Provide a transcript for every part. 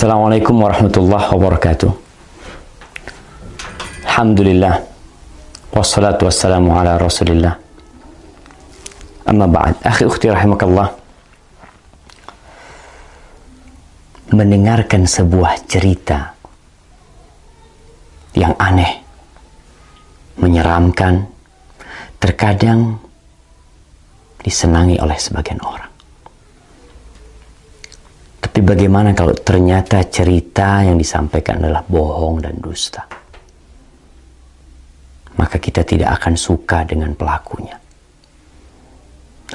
Assalamualaikum warahmatullahi wabarakatuh. Alhamdulillah. Wassalatu wassalamu ala rasulillah. Amma ba'd. Akhi ukhti rahimakallah. Mendengarkan sebuah cerita yang aneh, menyeramkan, terkadang disenangi oleh sebagian orang. Tapi bagaimana kalau ternyata cerita yang disampaikan adalah bohong dan dusta? Maka kita tidak akan suka dengan pelakunya.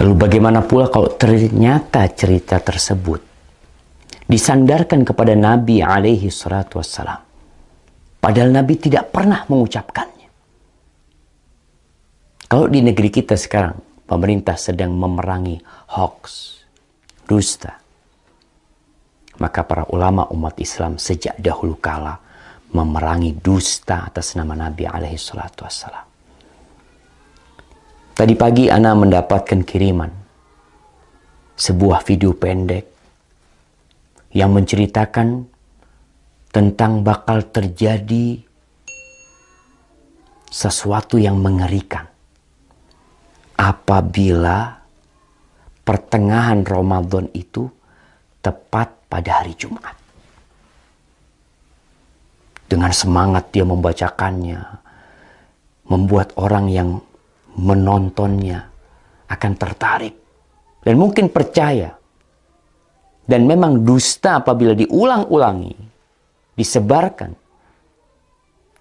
Lalu bagaimana pula kalau ternyata cerita tersebut disandarkan kepada Nabi alaihi salatu wassalam, padahal Nabi tidak pernah mengucapkannya? Kalau di negeri kita sekarang pemerintah sedang memerangi hoax, dusta, maka para ulama umat Islam sejak dahulu kala memerangi dusta atas nama Nabi alaihi salatu wassalam. Tadi pagi ana mendapatkan kiriman sebuah video pendek yang menceritakan tentang bakal terjadi sesuatu yang mengerikan apabila pertengahan Ramadan itu tepat pada hari Jumat. Dengan semangat dia membacakannya, membuat orang yang menontonnya akan tertarik dan mungkin percaya. Dan memang dusta apabila diulang-ulangi, disebarkan,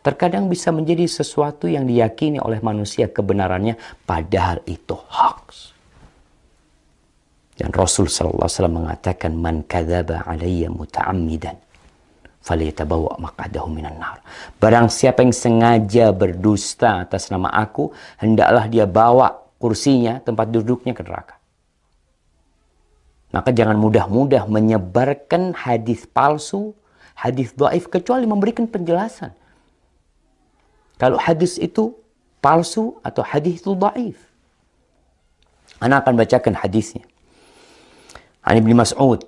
terkadang bisa menjadi sesuatu yang diyakini oleh manusia kebenarannya, padahal itu hoax. Dan Rasul sallallahu alaihi wasallam mengatakan, "Man kadzaba alayya muta'ammidan falyatabawa maq'adahu minan nar." Barang siapa yang sengaja berdusta atas nama aku, hendaklah dia bawa kursinya, tempat duduknya ke neraka. Maka jangan mudah-mudah menyebarkan hadis palsu, hadis dhaif, kecuali memberikan penjelasan. Kalau hadis itu palsu atau hadis itu dhaif. Ana akan bacakan hadisnya. An Ibnu Mas'ud,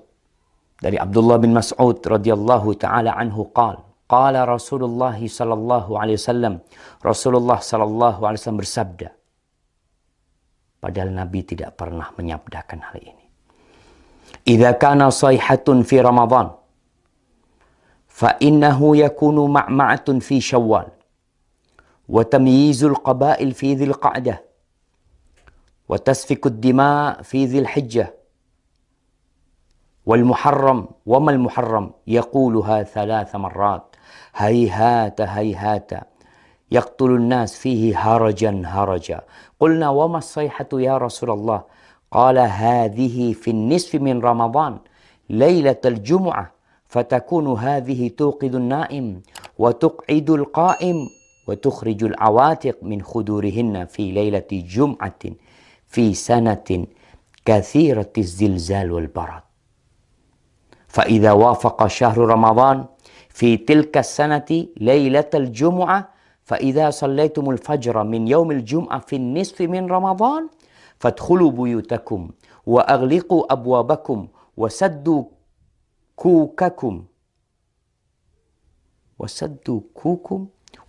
dari Abdullah bin Mas'ud radhiyallahu taala anhu qala Rasulullah sallallahu alaihi wasallam, Rasulullah sallallahu alaihi wasallam bersabda, padahal Nabi tidak pernah menyabdakan hal ini. Idza kana sayhatun fi Ramadan fa innahu yakunu ma'ma'atun fi Syawal wa tamyizul qaba'il fi Dzil Qa'dah wa tasfikud dima' fi Dzil Hijjah والمحرم وما المحرم يقولها 3 مرات هيهات هيهات يقتل الناس فيه هرجا هرجا قلنا وما الصيحة يا رسول الله قال هذه في النصف من رمضان ليلة الجمعة فتكون هذه توقظ النائم وتقعد القائم وتخرج العواتق من خدورهن في ليلة جمعة في سنة كثيرة الزلزال والبرد فإذا وافق شهر رمضان في تلك السنة ليلة الجمعة فإذا صليتم الفجر من يوم الجمعة في النصف من رمضان فادخلوا بيوتكم وأغلقوا أبوابكم وسدوا كوككم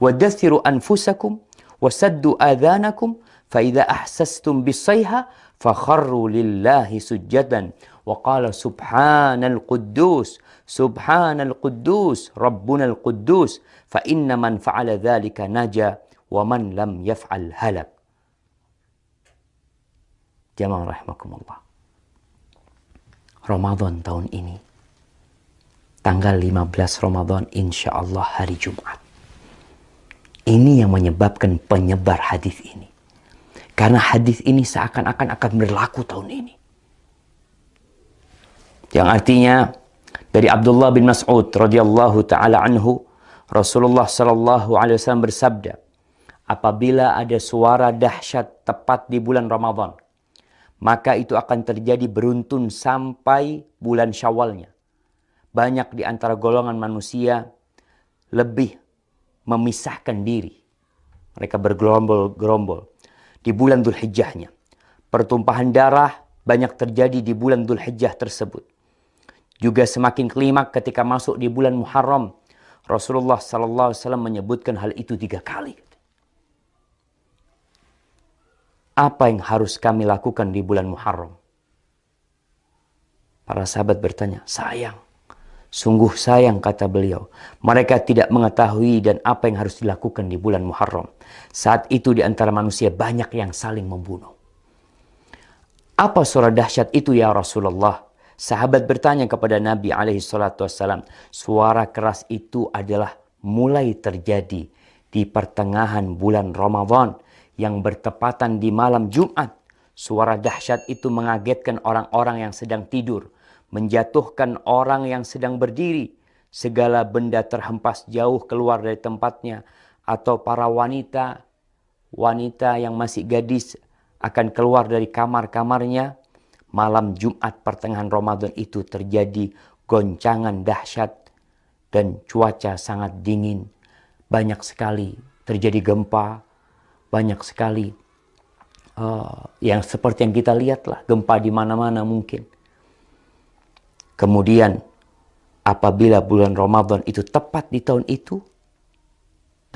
ودثروا أنفسكم وسدوا آذانكم فإذا أحسستم بالصيحة فخروا لله سجدا وقال سبحان القدوس ربنا القدوس فإن من فعل ذلك نجا ومن لم يفعل هلك. Jamaah rahimakumullah. Ramadan tahun ini, tanggal 15 Ramadan, insya Allah hari Jumat. Ini yang menyebabkan penyebar hadis ini. Karena hadis ini seakan-akan akan berlaku tahun ini. Yang artinya dari Abdullah bin Mas'ud radhiyallahu taala anhu, Rasulullah sallallahu alaihi wasallam bersabda, apabila ada suara dahsyat tepat di bulan Ramadan, maka itu akan terjadi beruntun sampai bulan Syawalnya. Banyak di antara golongan manusia lebih memisahkan diri. Mereka bergerombol-gerombol di bulan Dzulhijjahnya. Pertumpahan darah banyak terjadi di bulan Dzulhijjah tersebut. Juga semakin kelimak ketika masuk di bulan Muharram. Rasulullah sallallahu alaihi wasallam menyebutkan hal itu 3 kali. Apa yang harus kami lakukan di bulan Muharram? Para sahabat bertanya, sayang. Sungguh sayang, kata beliau. Mereka tidak mengetahui dan apa yang harus dilakukan di bulan Muharram. Saat itu di antara manusia banyak yang saling membunuh. Apa suara dahsyat itu ya Rasulullah? Sahabat bertanya kepada Nabi SAW. Suara keras itu adalah mulai terjadi di pertengahan bulan Ramadan yang bertepatan di malam Jumat. Suara dahsyat itu mengagetkan orang-orang yang sedang tidur, menjatuhkan orang yang sedang berdiri. Segala benda terhempas jauh keluar dari tempatnya, atau para wanita yang masih gadis akan keluar dari kamar-kamarnya. Malam Jumat pertengahan Ramadan itu terjadi goncangan dahsyat dan cuaca sangat dingin. Banyak sekali terjadi gempa, banyak sekali yang seperti yang kita lihat lah, gempa di mana-mana mungkin. Kemudian apabila bulan Ramadan itu tepat di tahun itu,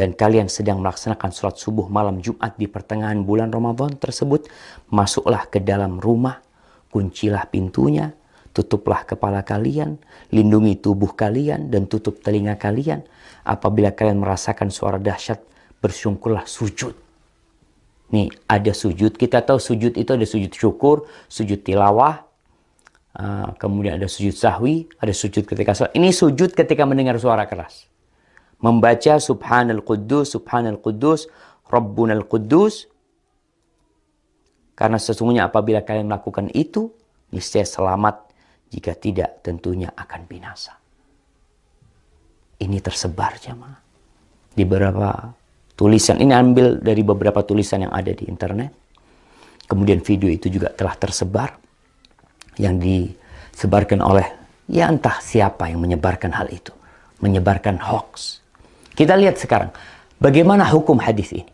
dan kalian sedang melaksanakan sholat subuh malam Jumat di pertengahan bulan Ramadan tersebut, masuklah ke dalam rumah, kuncilah pintunya, tutuplah kepala kalian, lindungi tubuh kalian, dan tutup telinga kalian. Apabila kalian merasakan suara dahsyat, bersyukurlah, sujud. Nih, ada sujud. Kita tahu sujud itu ada sujud syukur, sujud tilawah, kemudian ada sujud sahwi, ada sujud ketika sholat. Ini sujud ketika mendengar suara keras. Membaca Subhanal Quddus, Rabbunal Quddus. Karena sesungguhnya apabila kalian melakukan itu, niscaya selamat. Jika tidak, tentunya akan binasa. Ini tersebar jemaah di beberapa tulisan. Ini ambil dari beberapa tulisan yang ada di internet. Kemudian video itu juga telah tersebar, yang disebarkan oleh ya entah siapa yang menyebarkan hal itu, menyebarkan hoax. Kita lihat sekarang bagaimana hukum hadis ini.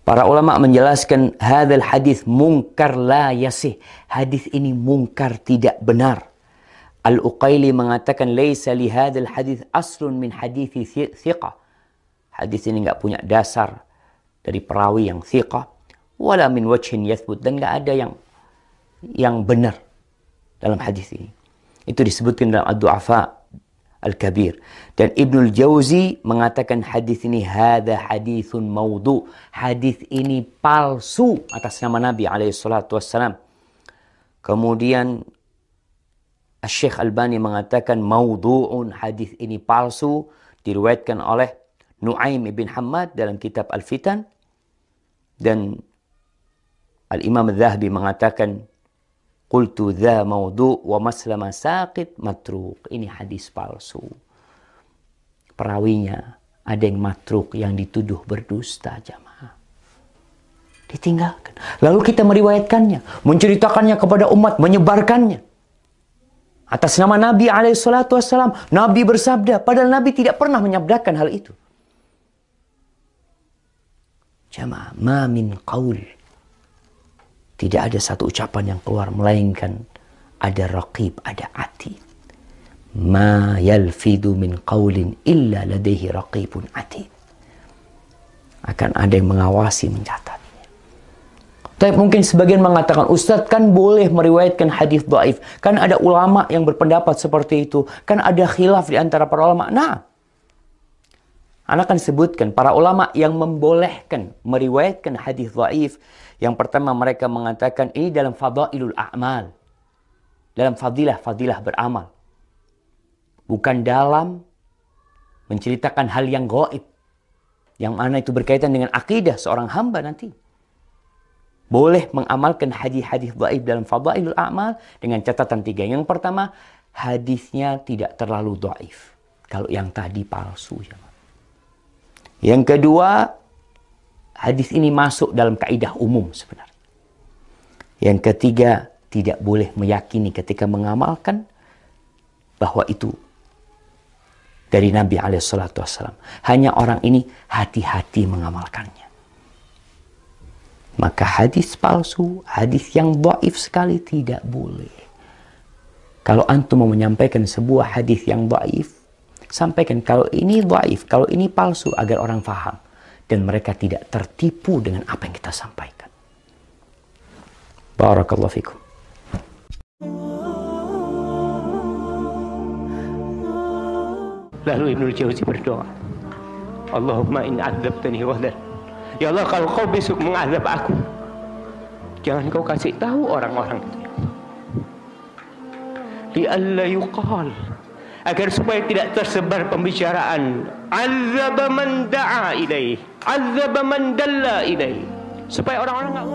Para ulama menjelaskan hadzal hadis munkar la yasih. Hadis ini munkar, tidak benar. Al-Uqaili mengatakan laisa li hadzal hadis aslun min hadithi thiqah. Hadis ini enggak punya dasar dari perawi yang thiqah, wala min wajhin yathbut, dan enggak ada yang benar dalam hadis ini. Itu disebutkan dalam Ad-Du'afa Al-Kabir. Dan Ibnul Jauzi mengatakan hadis ini hadza haditsun maudhu. Hadis ini palsu atas nama Nabi SAW. Kemudian Syekh Albani mengatakan maudhu'un, hadis ini palsu, diriwayatkan oleh Nuaim ibn Hammad dalam kitab Al-Fitan. Dan Al-Imam Al-Zahabi mengatakan qultu dha maudhu' wa maslama saqit matruk. Ini hadis palsu. Perawinya ada yang matruk, yang dituduh berdusta jamaah. Ditinggalkan. Lalu kita meriwayatkannya, menceritakannya kepada umat, menyebarkannya. Atas nama Nabi SAW. Nabi bersabda, padahal Nabi tidak pernah menyabdakan hal itu. Jamaah, ma min qaul. Tidak ada satu ucapan yang keluar melainkan ada raqib, ada atid. Ma yalfidu min qaulin illa ladaihi raqibun atid. Akan ada yang mengawasi, mencatatnya. Tapi mungkin sebagian mengatakan, Ustadz kan boleh meriwayatkan hadis dhaif. Kan ada ulama yang berpendapat seperti itu. Kan ada khilaf di antara para ulama. Nah, Anda akan sebutkan para ulama yang membolehkan meriwayatkan hadis dhaif. Yang pertama, mereka mengatakan ini dalam fadailul a'mal. Dalam fadilah beramal. Bukan dalam menceritakan hal yang gaib. Yang mana itu berkaitan dengan akidah seorang hamba nanti. Boleh mengamalkan hadis-hadis dhaif dalam fadailul a'mal dengan catatan 3. Yang pertama, hadisnya tidak terlalu dhaif. Kalau yang tadi palsu. Yang kedua, hadis ini masuk dalam kaidah umum sebenarnya. Yang ketiga, tidak boleh meyakini ketika mengamalkan bahwa itu dari Nabi SAW. Hanya orang ini hati-hati mengamalkannya. Maka hadis palsu, hadis yang dhaif sekali tidak boleh. Kalau antum mau menyampaikan sebuah hadis yang dhaif, sampaikan kalau ini dhaif, kalau ini palsu, agar orang faham dan mereka tidak tertipu dengan apa yang kita sampaikan. Barakallahu fikum. Lalu Ibnu Jauzi berdoa, Allahumma in adzabtani ghadan. Ya Allah, kalau kau besok mengazab aku, jangan kau kasih tahu orang-orang itu. Li'alla yuqal, agar supaya tidak tersebar pembicaraan azaba man da'a ilaih, azaba man dalla ilaih, supaya orang-orang enggak